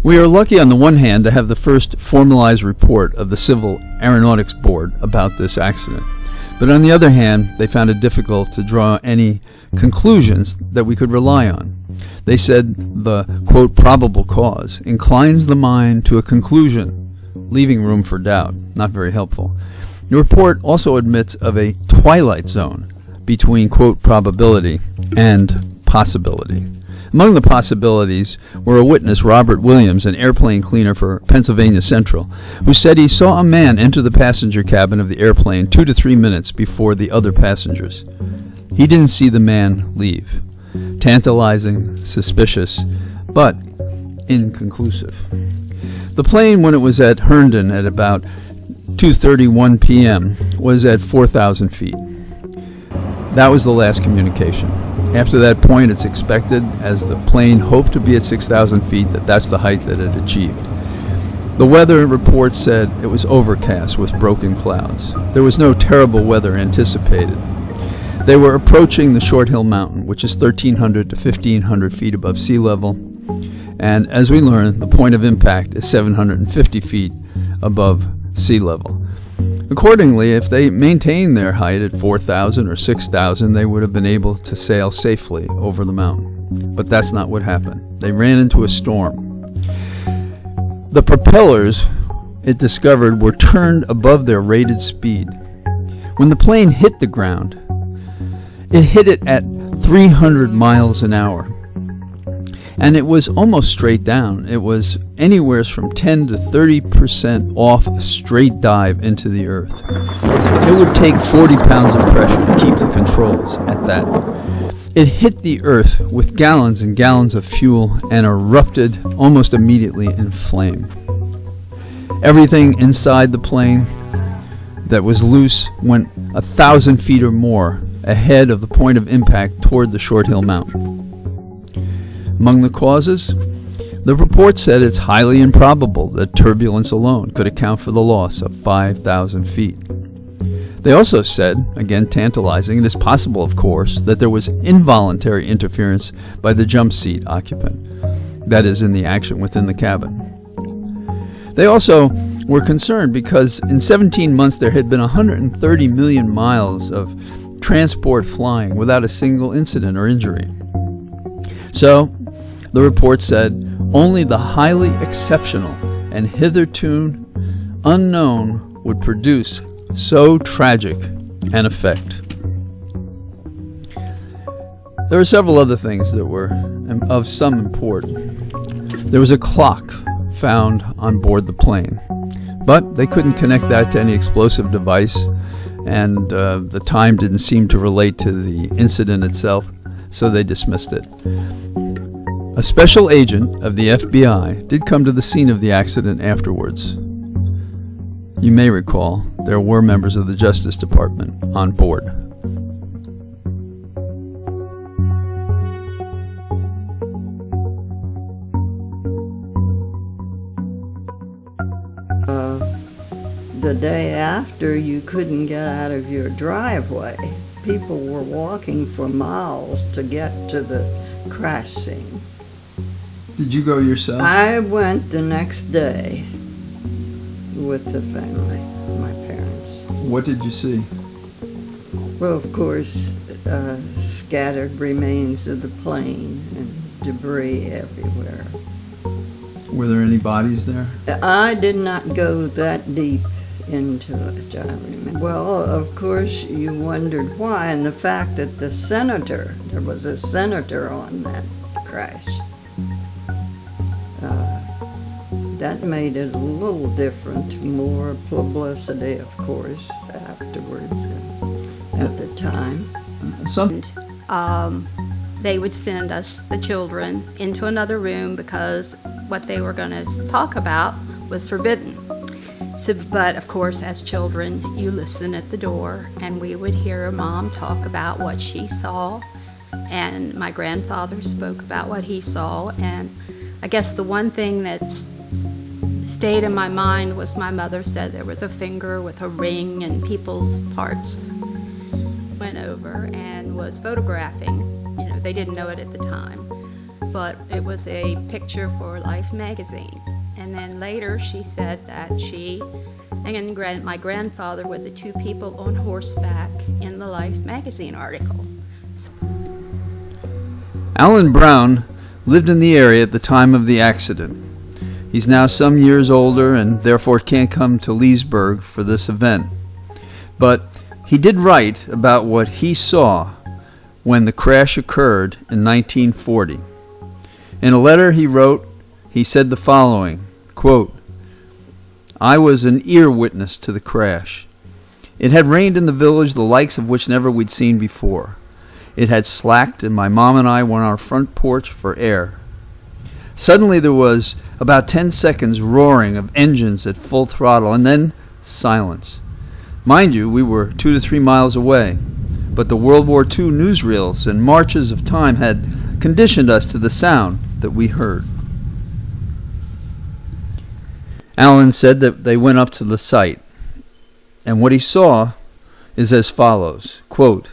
We are lucky on the one hand to have the first formalized report of the Civil Aeronautics Board about this accident. But on the other hand, they found it difficult to draw any conclusions that we could rely on. They said the, quote, probable cause inclines the mind to a conclusion, leaving room for doubt. Not very helpful. The report also admits of a twilight zone between, quote, probability and possibility. Among the possibilities were a witness, Robert Williams, an airplane cleaner for Pennsylvania Central, who said he saw a man enter the passenger cabin of the airplane 2 to 3 minutes before the other passengers. He didn't see the man leave. Tantalizing, suspicious, but inconclusive. The plane, when it was at Herndon at about 2:31 p.m., was at 4,000 feet. That was the last communication. After that point, it's expected, as the plane hoped to be at 6,000 feet, that's the height that it achieved. The weather report said it was overcast with broken clouds. There was no terrible weather anticipated. They were approaching the Short Hill Mountain, which is 1,300 to 1,500 feet above sea level, and as we learned, the point of impact is 750 feet above sea level. Accordingly, if they maintained their height at 4,000 or 6,000, they would have been able to sail safely over the mountain. But that's not what happened. They ran into a storm. The propellers, it discovered, were turned above their rated speed. When the plane hit the ground, it hit it at 300 miles an hour. And it was almost straight down. It was anywhere from 10 to 30% off a straight dive into the earth. It would take 40 pounds of pressure to keep the controls at that. It hit the earth with gallons and gallons of fuel and erupted almost immediately in flame. Everything inside the plane that was loose went 1,000 feet or more ahead of the point of impact toward the Short Hill Mountain. Among the causes, the report said it's highly improbable that turbulence alone could account for the loss of 5,000 feet. They also said, again tantalizing, it is possible, of course, that there was involuntary interference by the jump seat occupant, that is, in the action within the cabin. They also were concerned because in 17 months there had been 130 million miles of transport flying without a single incident or injury. So, the report said only the highly exceptional and hitherto unknown would produce so tragic an effect. There are several other things that were of some import. There was a clock found on board the plane, but they couldn't connect that to any explosive device, and the time didn't seem to relate to the incident itself, so they dismissed it. A special agent of the FBI did come to the scene of the accident afterwards. You may recall there were members of the Justice Department on board. The day after, you couldn't get out of your driveway. People were walking for miles to get to the crash scene. Did you go yourself? I went the next day with the family, my parents. What did you see? Well, of course, scattered remains of the plane and debris everywhere. Were there any bodies there? I did not go that deep into it, I remember. Well, of course, you wondered why, and the fact that there was a senator on that crash. That made it a little different, more publicity, of course, afterwards and at the time. They would send us, the children, into another room because what they were going to talk about was forbidden. So, but of course, as children, you listen at the door, and we would hear Mom talk about what she saw, and my grandfather spoke about what he saw, and I guess the one thing that stayed in my mind was my mother said there was a finger with a ring and people's parts. Went over and was photographing. You know, they didn't know it at the time. but it was a picture for Life magazine. And then later she said that she and my grandfather were the two people on horseback in the Life magazine article. Allan Brown lived in the area at the time of the accident. He's now some years older and therefore can't come to Leesburg for this event. But he did write about what he saw when the crash occurred in 1940. In a letter he wrote, he said the following, quote, "I was an ear witness to the crash. It had rained in the village the likes of which never we'd seen before. It had slacked, and my mom and I went on our front porch for air. Suddenly there was about 10 seconds roaring of engines at full throttle, and then silence. Mind you, we were 2 to 3 miles away, but the World War II newsreels and marches of time had conditioned us to the sound that we heard." Allan said that they went up to the site, and what he saw is as follows, quote,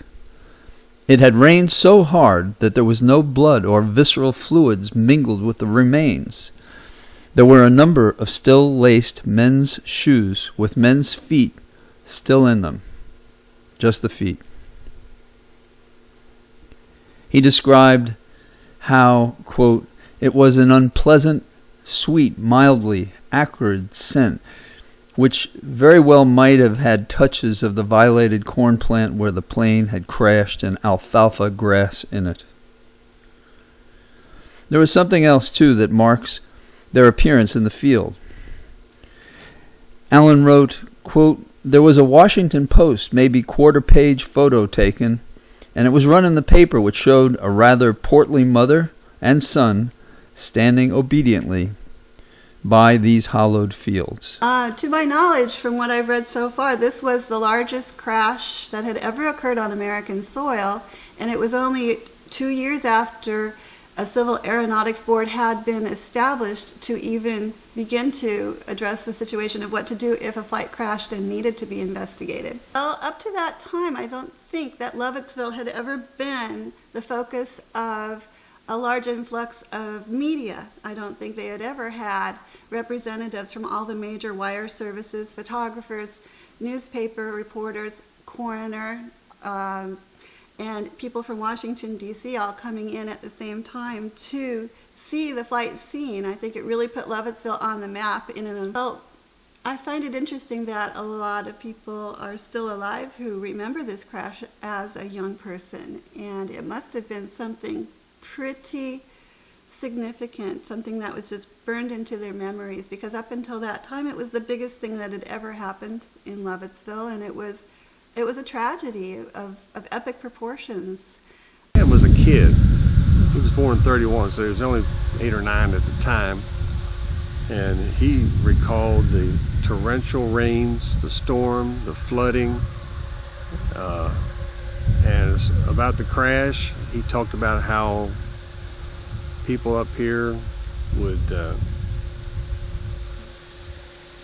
"It had rained so hard that there was no blood or visceral fluids mingled with the remains. There were a number of still-laced men's shoes with men's feet still in them, just the feet." He described how, quote, "it was an unpleasant, sweet, mildly acrid scent, which very well might have had touches of the violated corn plant where the plane had crashed and alfalfa grass in it." There was something else, too, that marks their appearance in the field. Allan wrote, quote, "There was a Washington Post, maybe quarter-page photo taken, and it was run in the paper, which showed a rather portly mother and son standing obediently by these hollowed fields." To my knowledge, from what I've read so far, this was the largest crash that had ever occurred on American soil, and it was only 2 years after a Civil Aeronautics Board had been established to even begin to address the situation of what to do if a flight crashed and needed to be investigated. Well, up to that time, I don't think that Lovettsville had ever been the focus of a large influx of media. I don't think they had ever had representatives from all the major wire services, photographers, newspaper reporters, coroner, and people from Washington, D.C. all coming in at the same time to see the flight scene. I think it really put Lovettsville on the map in an adult. I find it interesting that a lot of people are still alive who remember this crash as a young person, and it must have been something pretty significant, something that was just burned into their memories, because up until that time it was the biggest thing that had ever happened in Lovettsville, and it was a tragedy of epic proportions. Dad was a kid. He was born in 31, so he was only 8 or 9 at the time, and he recalled the torrential rains, the storm, the flooding, and about the crash. He talked about how people up here would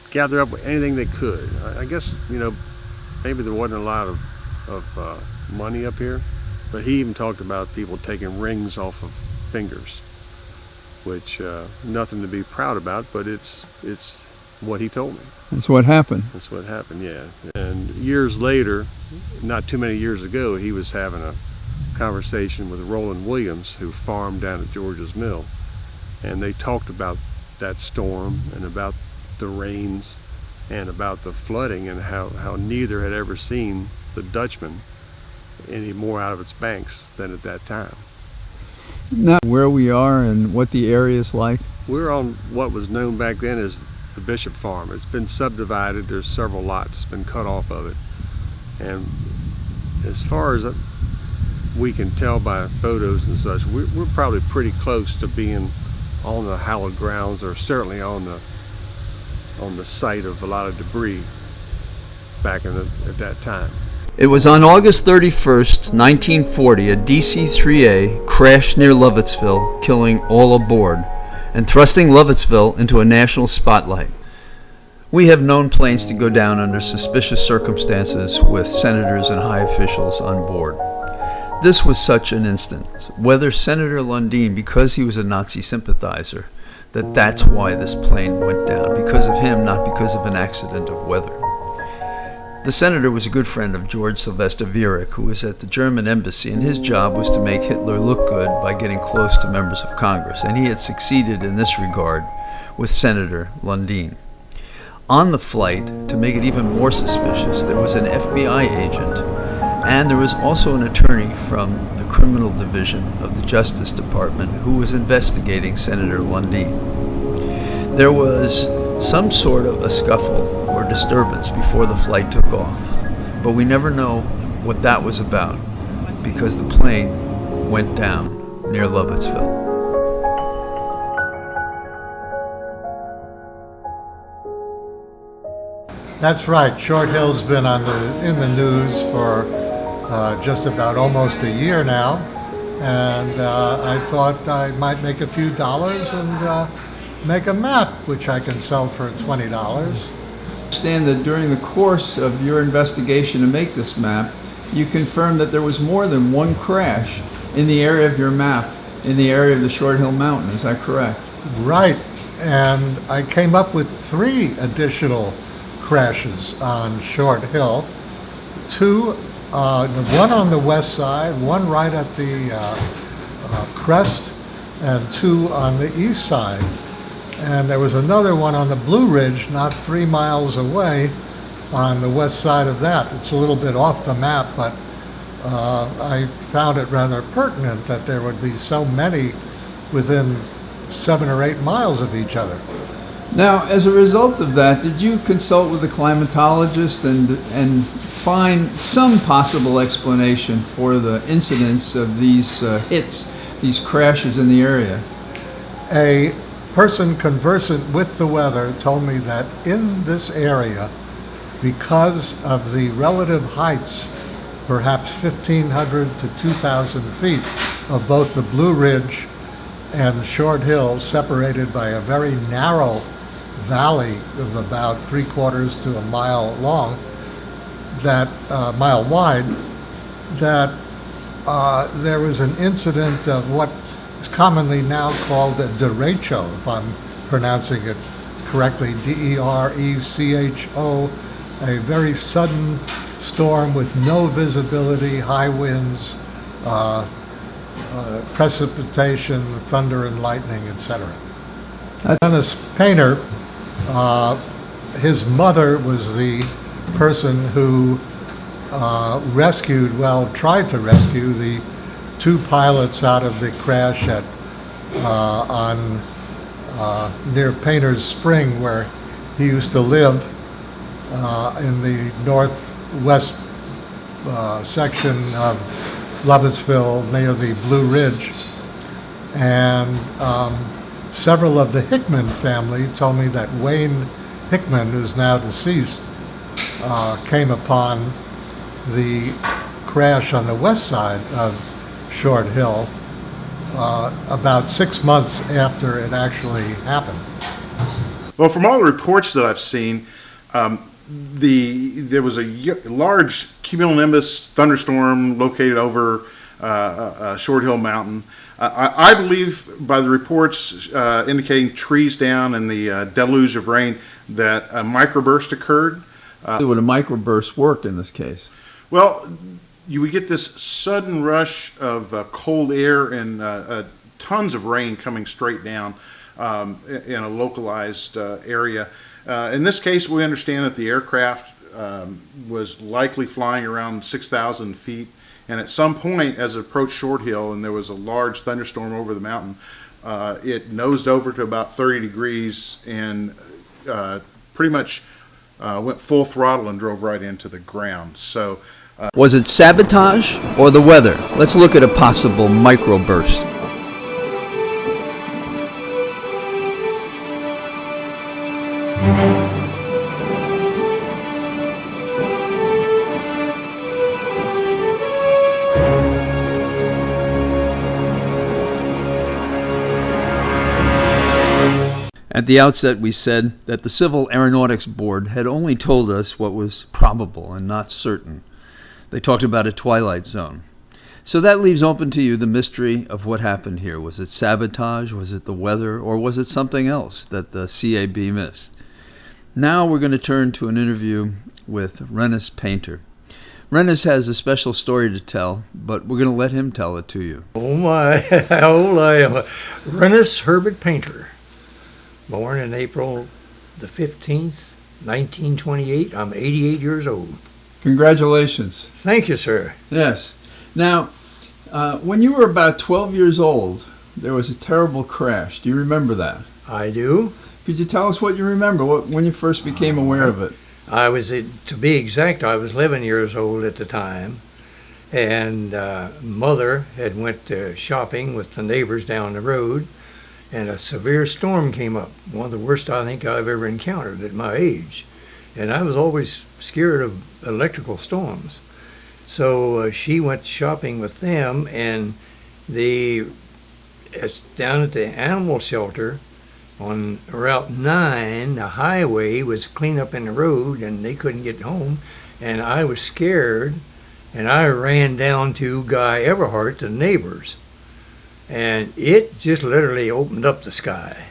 gather up anything they could. I guess, you know, maybe there wasn't a lot of money up here, but he even talked about people taking rings off of fingers, which nothing to be proud about, but it's what he told me. That's what happened. That's what happened, yeah. And years later, not too many years ago, he was having a conversation with Roland Williams, who farmed down at George's Mill, and they talked about that storm and about the rains and about the flooding, and how neither had ever seen the Dutchman any more out of its banks than at that time. Now, where we are and what the area is like? We're on what was known back then as the Bishop Farm. It's been subdivided. There's several lots been cut off of it, and as far as we can tell by photos and such, we're probably pretty close to being on the hallowed grounds, or certainly on the site of a lot of debris back at that time. It was on August 31st, 1940, a DC3A crashed near Lovettsville, killing all aboard and thrusting Lovettsville into a national spotlight. We have known planes to go down under suspicious circumstances with senators and high officials on board. This was such an instance, whether Senator Lundin, because he was a Nazi sympathizer, that's why this plane went down, because of him, not because of an accident of weather. The senator was a good friend of George Sylvester Viereck, who was at the German embassy, and his job was to make Hitler look good by getting close to members of Congress, and he had succeeded in this regard with Senator Lundin. On the flight, to make it even more suspicious, there was an FBI agent, and there was also an attorney from the criminal division of the Justice Department who was investigating Senator Lundin. There was some sort of a scuffle or disturbance before the flight took off, but we never know what that was about because the plane went down near Lovettsville. That's right. Short Hill's been in the news for just about almost a year now, and I thought I might make a few dollars and make a map, which I can sell for $20. I understand that during the course of your investigation to make this map, you confirmed that there was more than one crash in the area of your map, in the area of the Short Hill Mountain. Is that correct? Right, and I came up with 3 additional crashes on Short Hill. 2, one on the west side, one right at the crest, and 2 on the east side. And there was another one on the Blue Ridge, not 3 miles away, on the west side of that. It's a little bit off the map, but I found it rather pertinent that there would be so many within 7 or 8 miles of each other. Now, as a result of that, did you consult with a climatologist and find some possible explanation for the incidence of these hits, these crashes in the area? A person conversant with the weather told me that in this area, because of the relative heights, perhaps 1,500 to 2,000 feet of both the Blue Ridge and Short Hill, separated by a very narrow valley of about 3/4 to a mile long, that mile wide, that there was an incident of what is commonly now called a derecho, if I'm pronouncing it correctly, D-E-R-E-C-H-O, a very sudden storm with no visibility, high winds, precipitation, thunder and lightning, etc. Dennis Painter, his mother was the person who tried to rescue the 2 pilots out of the crash at near Painter's Spring, where he used to live in the northwest section of Lovettsville near the Blue Ridge. And several of the Hickman family told me that Wayne Hickman, who's now deceased, came upon the crash on the west side of Short Hill about 6 months after it actually happened. Well, from all the reports that I've seen, there was a large cumulonimbus thunderstorm located over Short Hill Mountain. I believe by the reports indicating trees down and the deluge of rain that a microburst occurred. Would a microburst work in this case? Well, you would get this sudden rush of cold air and tons of rain coming straight down in a localized area. In this case, we understand that the aircraft was likely flying around 6,000 feet, and at some point as it approached Short Hill and there was a large thunderstorm over the mountain, it nosed over to about 30 degrees and pretty much went full throttle and drove right into the ground. So, was it sabotage or the weather? Let's look at a possible microburst. At the outset, we said that the Civil Aeronautics Board had only told us what was probable and not certain. They talked about a twilight zone. So that leaves open to you the mystery of what happened here. Was it sabotage? Was it the weather? Or was it something else that the CAB missed? Now we're going to turn to an interview with Rennis Painter. Rennis has a special story to tell, but we're going to let him tell it to you. Oh my, how old I am. Rennis Herbert Painter, born in April the 15th, 1928. I'm 88 years old. Congratulations. Thank you, sir. Yes. Now, when you were about 12 years old, there was a terrible crash. Do you remember that? I do. Could you tell us what you remember, when you first became aware of it? I was, to be exact, I was 11 years old at the time, and mother had went shopping with the neighbors down the road, and a severe storm came up, one of the worst I think I've ever encountered at my age. And I was always scared of electrical storms. So she went shopping with them, and down at the animal shelter on Route 9, the highway was clean up in the road, and they couldn't get home. And I was scared, and I ran down to Guy Everhart, the neighbors. And it just literally opened up the sky.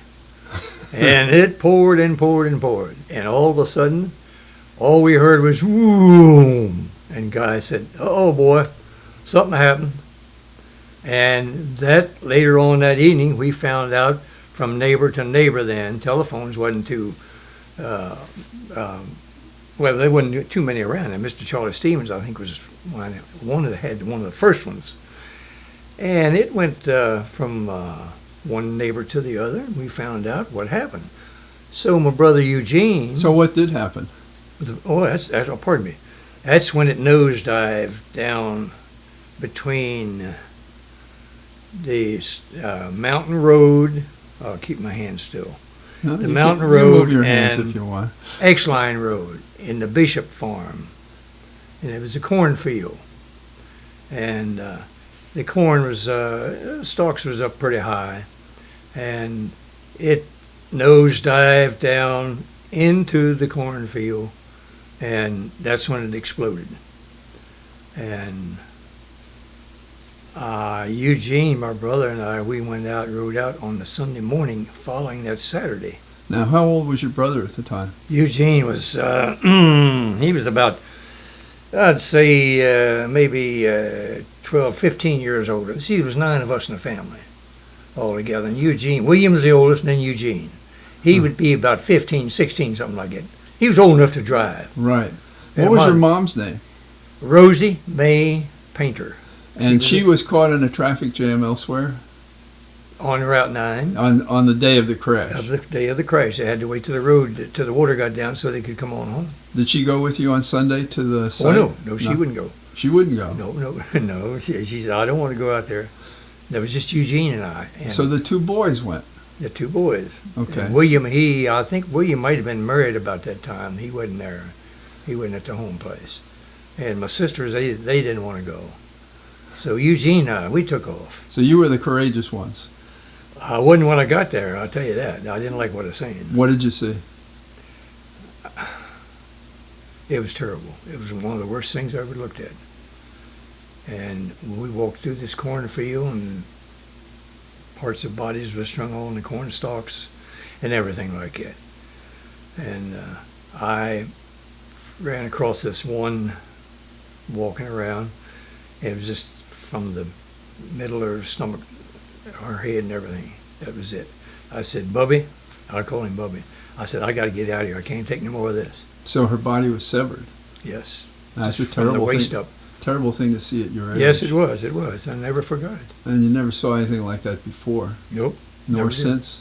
And it poured and poured and poured. And all of a sudden, all we heard was, whoom. And Guy said, oh boy, something happened. And that later on that evening, we found out from neighbor to neighbor then. Telephones wasn't too, well, there wasn't too many around. And Mr. Charlie Stevens, I think, was one of the first ones. And it went from one neighbor to the other, and we found out what happened. So my brother Eugene... So what did happen? Pardon me. That's when it nosedived down between the mountain road. I'll keep my hands still. No, the mountain road move your hands and if you want. X-Line Road in the Bishop Farm. And it was a cornfield. And the corn was, stalks was up pretty high. And it nosedived down into the cornfield. And that's when it exploded. And Eugene, my brother, and I, we went out, rode out on the Sunday morning following that Saturday. Now, how old was your brother at the time? Eugene was, he was about, I'd say maybe 12, 15 years older. See, there was 9 of us in the family altogether. And Eugene, William was the oldest, and then Eugene. He would be about 15, 16, something like that. He was old enough to drive. Right. What was your mom's name? Rosie Mae Painter. And she was caught in a traffic jam elsewhere? On Route 9. On the day of the crash? Of the day of the crash. They had to wait till the road, till the water got down so they could come on home. Did she go with you on Sunday to the site? Oh, no, she wouldn't go. She wouldn't go? No. She said, I don't want to go out there. There was just Eugene and I. And so the 2 boys went? The 2 boys. Okay. And William, I think William might have been married about that time. He wasn't there. He wasn't at the home place. And my sisters, they didn't want to go. So Eugene and I, we took off. So you were the courageous ones? I wasn't when I got there, I'll tell you that. I didn't like what I was saying. What did you see? It was terrible. It was one of the worst things I ever looked at. And we walked through this cornfield, and parts of bodies were strung on the corn stalks and everything like that. And I ran across this one walking around. It was just from the middle of her stomach, her head and everything. That was it. I said, Bubby, I call him Bubby. I said, I got to get out of here. I can't take no more of this. So her body was severed? Yes. That's a from terrible the waist thing. up. Terrible thing to see at your age. Yes, it was. It was. I never forgot it. And you never saw anything like that before? Nope. Nor never since?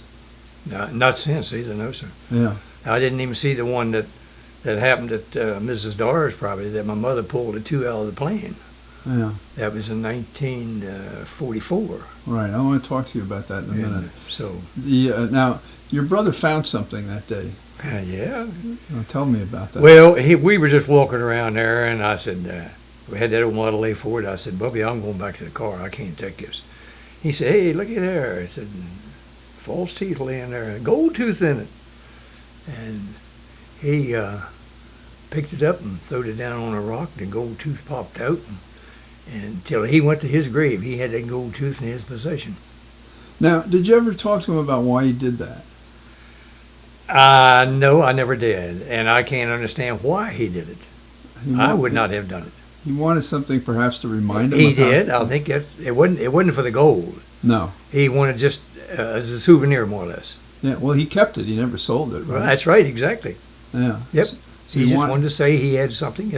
No, not since either, no, sir. Yeah. I didn't even see the one that happened at Mrs. Darr's property that my mother pulled the 2 out of the plane. Yeah. That was in 1944. Right. I want to talk to you about that in a minute. So. Now, your brother found something that day. Yeah. Well, tell me about that. Well, we were just walking around there, and I said, we had that old Model A Ford. I said, Bubby, I'm going back to the car. I can't take this. He said, hey, look at there. I said, false teeth laying there, gold tooth in it. And he picked it up and throwed it down on a rock. The gold tooth popped out. And until he went to his grave, he had that gold tooth in his possession. Now, did you ever talk to him about why he did that? No, I never did. And I can't understand why he did it. I would not have done it. He wanted something perhaps to remind him He of how- did. I think it wasn't for the gold. No. He wanted just as a souvenir, more or less. Yeah, well, he kept it. He never sold it, Well, right? that's right, exactly. Yeah. Yep. So He just want- wanted to say he had something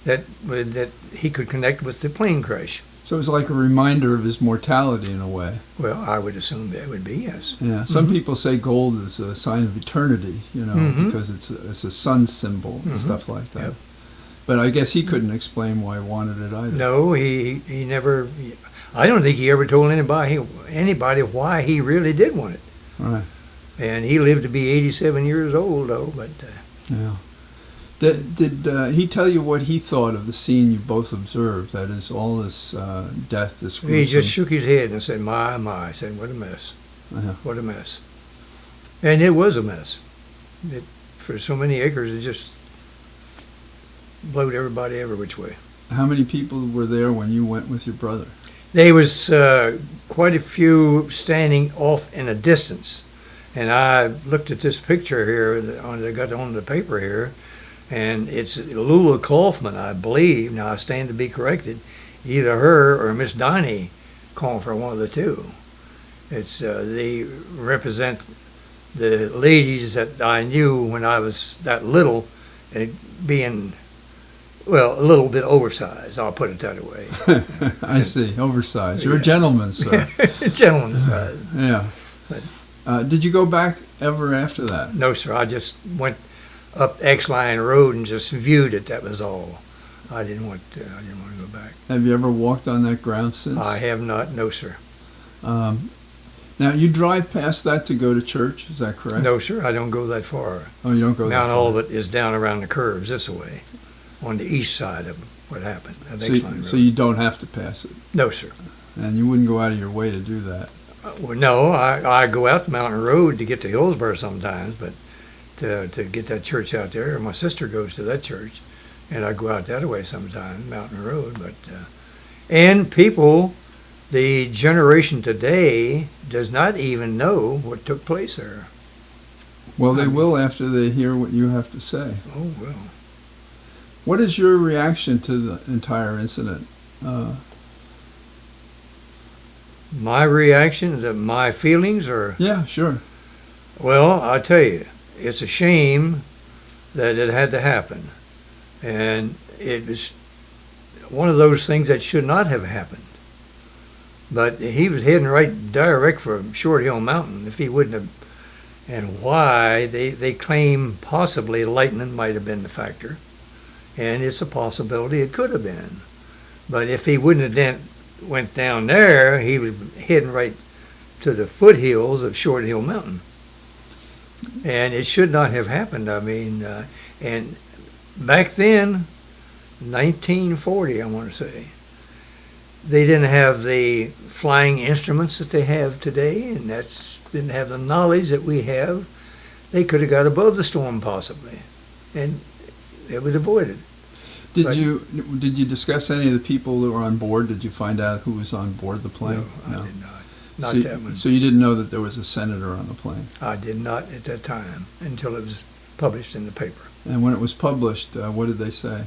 that he could connect with the plane crash. So it was like a reminder of his mortality in a way. Well, I would assume that would be, yes. Yeah. Some Mhm. people say gold is a sign of eternity, Mhm. because it's a sun symbol and Mhm. stuff like that. Yep. But I guess he couldn't explain why he wanted it either. No, he never. I don't think he ever told anybody why he really did want it. Right. And he lived to be 87 years old, though. But Yeah. Did he tell you what he thought of the scene you both observed? That is, all this death, this gruesome... he just shook his head and said, "My, my!" I said, "What a mess! Yeah. What a mess!" And it was a mess. For so many acres, it just blowed everybody every which way. How many people were there when you went with your brother? There was quite a few standing off in a distance. And I looked at this picture here that got on the paper here, and it's Lula Kaufman, I believe. Now, I stand to be corrected. Either her or Miss Donnie Kaufman, one of the two. They represent the ladies that I knew when I was that little, and being, well, a little bit oversized, I'll put it that way. I see. Oversized. You're a gentleman, sir. Gentleman's size. Yeah. Did you go back ever after that? No, sir. I just went up X-Line Road and just viewed it. That was all. I didn't want to go back. Have you ever walked on that ground since? I have not. No, sir. Now, you drive past that to go to church, is that correct? No, sir. I don't go that far. Oh, you don't go that Mount far? Olivet is down around the curves this way, on the east side of what happened at X-Line Road. So you don't have to pass it? No, sir. And you wouldn't go out of your way to do that? Well, no, I go out the mountain road to get to Hillsborough sometimes, but to get that church out there, my sister goes to that church, and I go out that way sometimes, Mountain Road. But and people, the generation today does not even know what took place there. Well, they will after they hear what you have to say. Oh, well. What is your reaction to the entire incident? My reaction, my feelings, or? Yeah, sure. Well, I tell you, it's a shame that it had to happen. And it was one of those things that should not have happened. But he was heading right direct for Short Hill Mountain if he wouldn't have. And why, they claim possibly lightning might have been the factor. And it's a possibility it could have been. But if he wouldn't have then went down there, he was heading right to the foothills of Short Hill Mountain. And it should not have happened. I mean, and back then, 1940, I want to say, they didn't have the flying instruments that they have today, and didn't have the knowledge that we have. They could have got above the storm possibly, and it was avoided. Did you discuss any of the people that were on board? Did you find out who was on board the plane? No, I did not. Not So, that one. so you didn't know that there was a senator on the plane? I did not at that time until it was published in the paper. And when it was published, what did they say?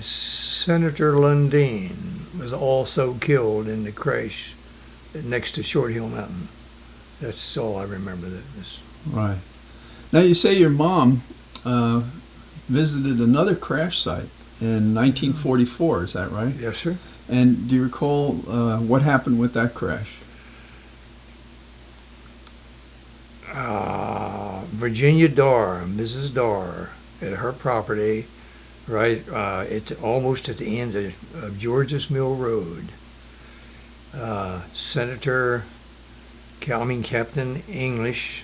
Senator Lundeen was also killed in the crash next to Short Hill Mountain. That's all I remember. That was Right. Now you say your mom visited another crash site in 1944, is that right? yes, sir. And do you recall what happened with that crash? Virginia Dorr, Mrs. Dorr, at her property, right, it's almost at the end of George's Mill Road. Captain English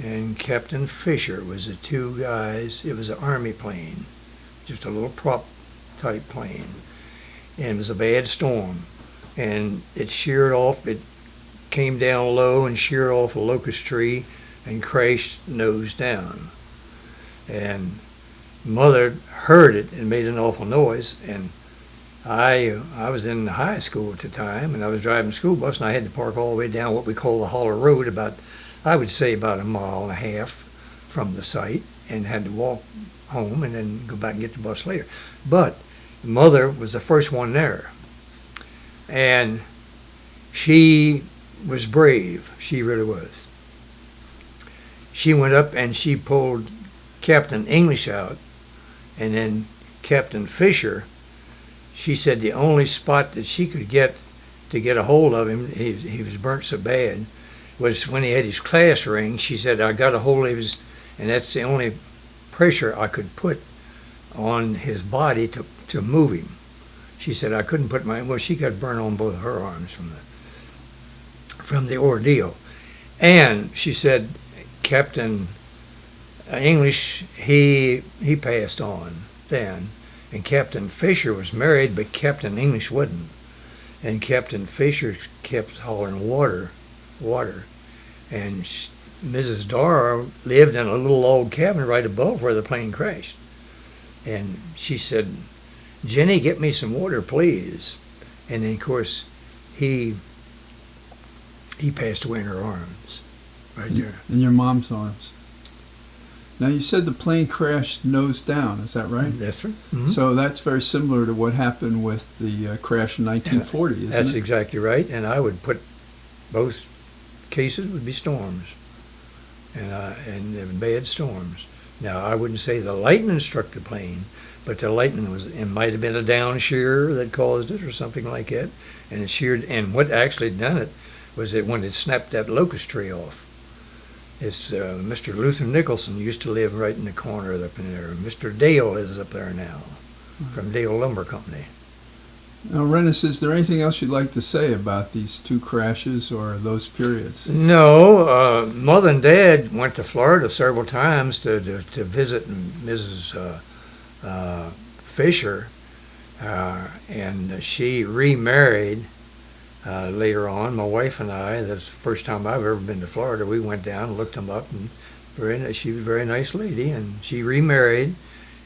and Captain Fisher was the two guys. It was an Army plane, just a little prop type plane. And it was a bad storm. And it sheared off, it came down low and sheared off a locust tree and crashed nose down. And Mother heard it and made an awful noise, and I was in high school at the time, and I was driving the school bus, and I had to park all the way down what we call the Holler Road, I would say about 1.5 miles from the site, and had to walk home and then go back and get the bus later. But Mother was the first one there, and she was brave. She really was. She went up and she pulled Captain English out, and then Captain Fisher. She said the only spot that she could get to get a hold of him, he was burnt so bad, was when he had his class ring. She said, I got a hold of his, and that's the only pressure I could put on his body to move him. She said I couldn't put she got burned on both her arms from the ordeal. And she said Captain English, he passed on then. And Captain Fisher was married, but Captain English wasn't. And Captain Fisher kept hollering water. And Mrs. Dara lived in a little log cabin right above where the plane crashed. And she said, Jenny, get me some water, please. And then, of course, he passed away in her arms, right there. In your mom's arms. Now, you said the plane crashed nose down, is that right? That's right. Mm-hmm. So that's very similar to what happened with the crash in 1940, isn't it? That's exactly right. And I would put both cases would be storms, and bad storms. Now, I wouldn't say the lightning struck the plane, but the lightning it might have been a down shear that caused it or something like that. And it sheared, and what actually done it was that when it snapped that locust tree off. It's Mr. Luther Nicholson used to live right in the corner up in there. Mr. Dale is up there now, from Dale Lumber Company. Now, Rennis, is there anything else you'd like to say about these two crashes or those periods? No, Mother and Dad went to Florida several times to visit Mrs. Fisher, and she remarried later on. My wife and I, that's the first time I've ever been to Florida, we went down and looked them up, and she was a very nice lady, and she remarried,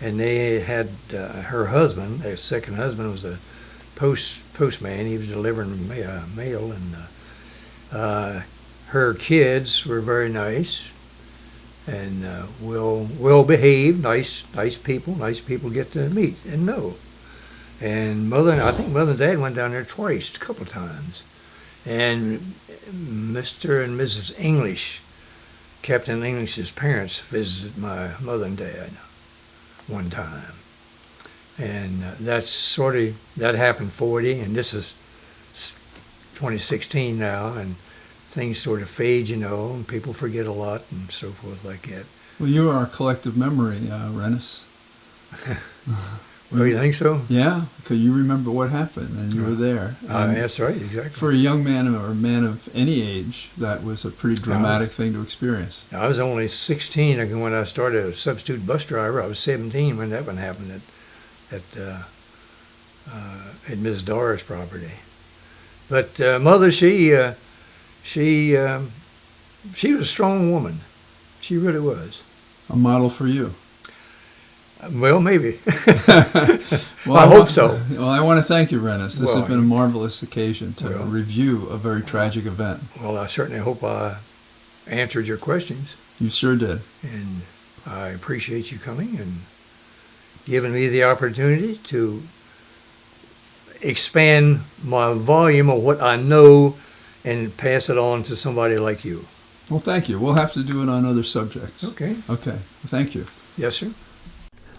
and they had her husband, their second husband, was a postman. He was delivering mail, and her kids were very nice and well behaved, nice people. Nice people get to meet and know. And I think Mother and Dad went down there twice, a couple of times. And Mr. and Mrs. English, Captain English's parents, visited my Mother and Dad one time. And that happened 40, and this is 2016 now, and things sort of fade, and people forget a lot and so forth like that. Well, you are our collective memory, Rennis. Well, you think so? Yeah, because you remember what happened, and you were there. That's right, exactly. For a young man or a man of any age, that was a pretty dramatic thing to experience. I was only 16 when I started as a substitute bus driver. I was 17 when that one happened at Ms. Dara's property. But Mother, she was a strong woman. She really was. A model for you. Well, maybe. Well, I hope so. Well, I want to thank you, Rennis. This has been a marvelous occasion to review a very tragic event. Well, I certainly hope I answered your questions. You sure did. And I appreciate you coming and giving me the opportunity to expand my volume of what I know and pass it on to somebody like you. Well, thank you. We'll have to do it on other subjects. Okay. Okay. Thank you. Yes, sir.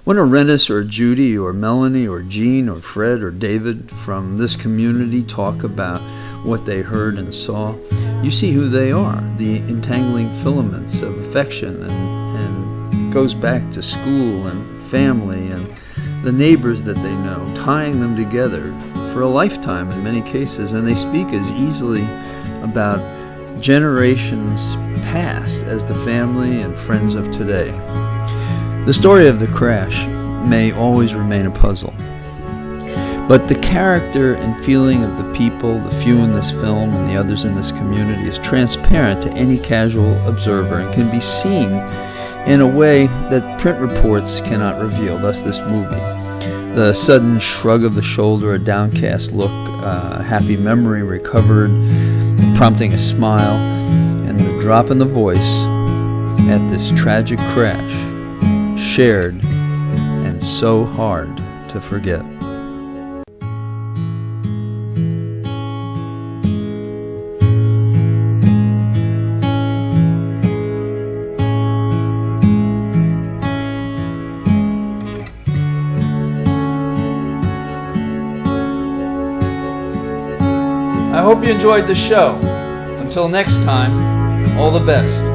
When a Rennis or Judy or Melanie or Jean or Fred or David from this community talk about what they heard and saw, you see who they are, the entangling filaments of affection, and it goes back to school and family and the neighbors that they know, tying them together for a lifetime in many cases, and they speak as easily about generations past as the family and friends of today. The story of the crash may always remain a puzzle, but the character and feeling of the people, the few in this film and the others in this community, is transparent to any casual observer and can be seen in a way that print reports cannot reveal, thus this movie. The sudden shrug of the shoulder, a downcast look, a happy memory recovered, prompting a smile, and the drop in the voice at this tragic crash, shared and so hard to forget. I hope you enjoyed the show. Until next time, all the best.